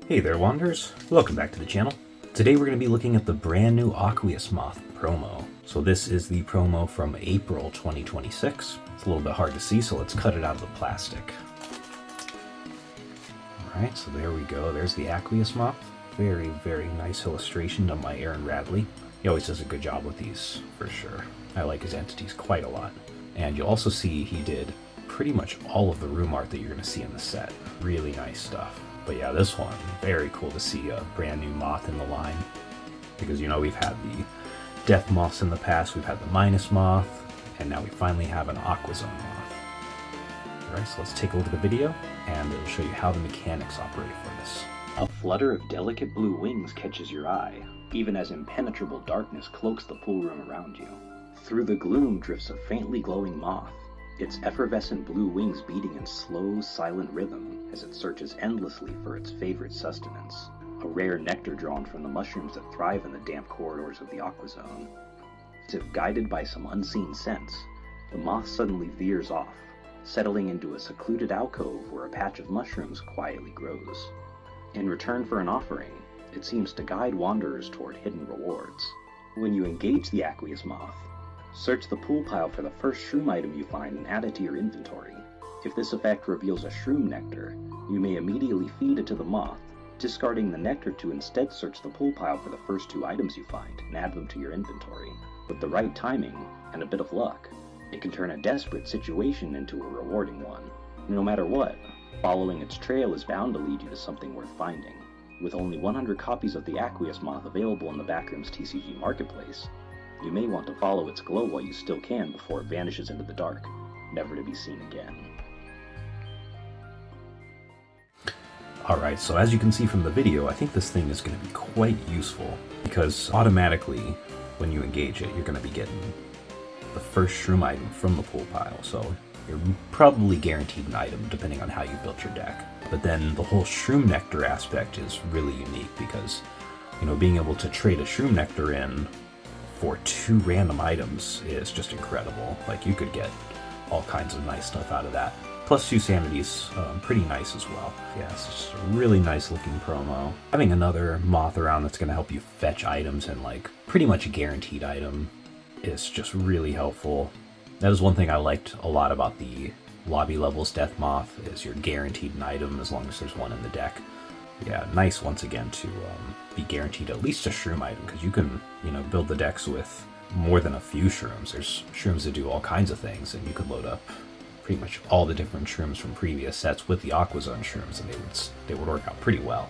Hey there, Wanderers. Welcome back to the channel. Today we're going to be looking at the brand new Aqueous Moth promo. So this is the promo from April 2026. It's a little bit hard to see, so let's cut it out of the plastic. Alright, so there we go. There's the Aqueous Moth. Very, very nice illustration done by Aaron Radley. He always does a good job with these, for sure. I like his entities quite a lot. And you'll also see he did pretty much all of the room art that you're going to see in the set. Really nice stuff. But yeah, this one, very cool to see a brand new Moth in the line. Because, you know, we've had the Death Moths in the past, we've had the Minus Moth, and now we finally have an Aquazone Moth. Alright, so let's take a look at the video, and it'll show you how the mechanics operate for this. A flutter of delicate blue wings catches your eye, even as impenetrable darkness cloaks the pool room around you. Through the gloom drifts a faintly glowing moth, its effervescent blue wings beating in slow, silent rhythm as it searches endlessly for its favorite sustenance, a rare nectar drawn from the mushrooms that thrive in the damp corridors of the Aquazone. As if guided by some unseen sense, the moth suddenly veers off, settling into a secluded alcove where a patch of mushrooms quietly grows. In return for an offering, it seems to guide wanderers toward hidden rewards. When you engage the Aqueous Moth, search the pool pile for the first shroom item you find and add it to your inventory. If this effect reveals a shroom nectar, you may immediately feed it to the moth, discarding the nectar to instead search the pool pile for the first two items you find and add them to your inventory. With the right timing and a bit of luck, it can turn a desperate situation into a rewarding one. No matter what, following its trail is bound to lead you to something worth finding. With only 100 copies of the Aqueous Moth available in the Backrooms TCG marketplace, you may want to follow its glow while you still can before it vanishes into the dark, never to be seen again. Alright, so as you can see from the video, I think this thing is going to be quite useful, because automatically, when you engage it, you're going to be getting the first shroom item from the pool pile, so you're probably guaranteed an item depending on how you built your deck. But then the whole shroom nectar aspect is really unique, because, you know, being able to trade a shroom nectar in for 2 random items is just incredible. Like, you could get all kinds of nice stuff out of that. Plus 2 sanity's pretty nice as well. Yeah, it's just a really nice looking promo. Having another moth around that's going to help you fetch items and like pretty much a guaranteed item is just really helpful. That is one thing I liked a lot about the lobby levels Death Moth, is you're guaranteed an item as long as there's one in the deck. Yeah, nice once again to be guaranteed at least a shroom item, because you can, you know, build the decks with more than a few shrooms. There's shrooms that do all kinds of things, and you could load up pretty much all the different shrooms from previous sets with the Aquazone shrooms, and they would work out pretty well.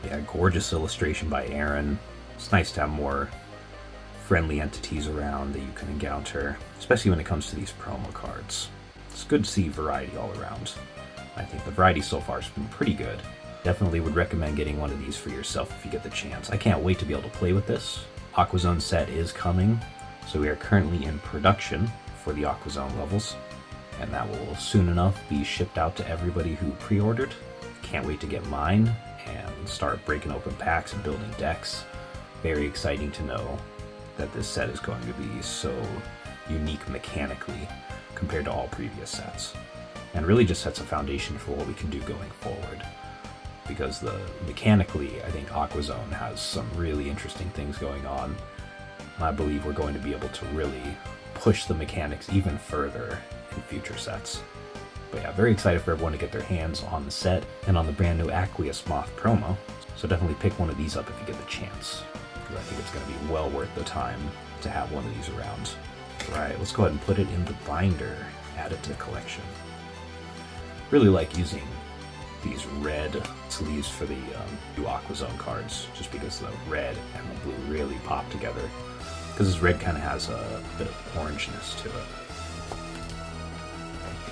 Yeah, gorgeous illustration by Aaron. It's nice to have more friendly entities around that you can encounter, especially when it comes to these promo cards. It's good to see variety all around. I think the variety so far has been pretty good. Definitely would recommend getting one of these for yourself if you get the chance. I can't wait to be able to play with this. Aquazone set is coming, so we are currently in production for the Aquazone levels, and that will soon enough be shipped out to everybody who pre-ordered. Can't wait to get mine and start breaking open packs and building decks. Very exciting to know that this set is going to be so unique mechanically compared to all previous sets, and really just sets a foundation for what we can do going forward. Because mechanically, I think Aquazone has some really interesting things going on. I believe we're going to be able to really push the mechanics even further in future sets. But yeah, very excited for everyone to get their hands on the set and on the brand new Aqueous Moth promo. So definitely pick one of these up if you get the chance, because I think it's going to be well worth the time to have one of these around. Alright, let's go ahead and put it in the binder, add it to the collection. Really like using these red sleeves for the new Aquazone cards, just because the red and the blue really pop together, because this red kind of has a bit of orangeness to it.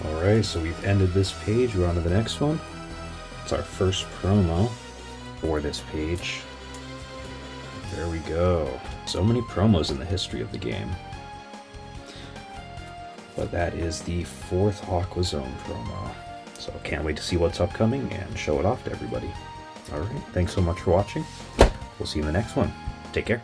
Alright, so we've ended this page, we're on to the next one. It's our first promo for this page. There we go. So many promos in the history of the game. But that is the 4th Aquazone promo. So can't wait to see what's upcoming and show it off to everybody. Alright, thanks so much for watching. We'll see you in the next one. Take care.